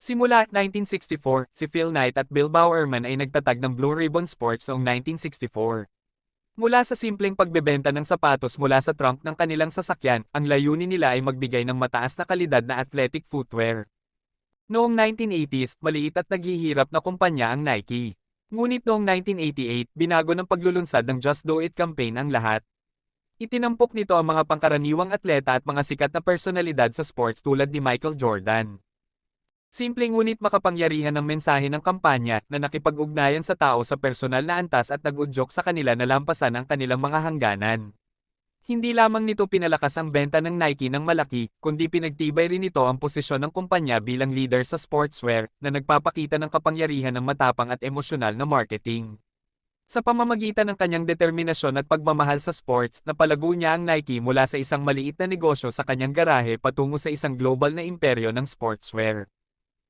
Simula 1964, si Phil Knight at Bill Bowerman ay nagtatag ng Blue Ribbon Sports noong 1964. Mula sa simpleng pagbebenta ng sapatos mula sa trunk ng kanilang sasakyan, ang layunin nila ay magbigay ng mataas na kalidad na athletic footwear. Noong 1980s, maliit at naghihirap na kumpanya ang Nike. Ngunit noong 1988, binago ng paglulunsad ng Just Do It campaign ang lahat. Itinampok nito ang mga pangkaraniwang atleta at mga sikat na personalidad sa sports tulad ni Michael Jordan. Simple ngunit makapangyarihan ng mensahe ng kampanya na nakipag-ugnayan sa tao sa personal na antas at nag-udyok sa kanila na lampasan ang kanilang mga hangganan. Hindi lamang nito pinalakas ang benta ng Nike ng malaki, kundi pinagtibay rin ito ang posisyon ng kumpanya bilang leader sa sportswear na nagpapakita ng kapangyarihan ng matapang at emosyonal na marketing. Sa pamamagitan ng kanyang determinasyon at pagmamahal sa sports, napalago niya ang Nike mula sa isang maliit na negosyo sa kanyang garahe patungo sa isang global na imperyo ng sportswear.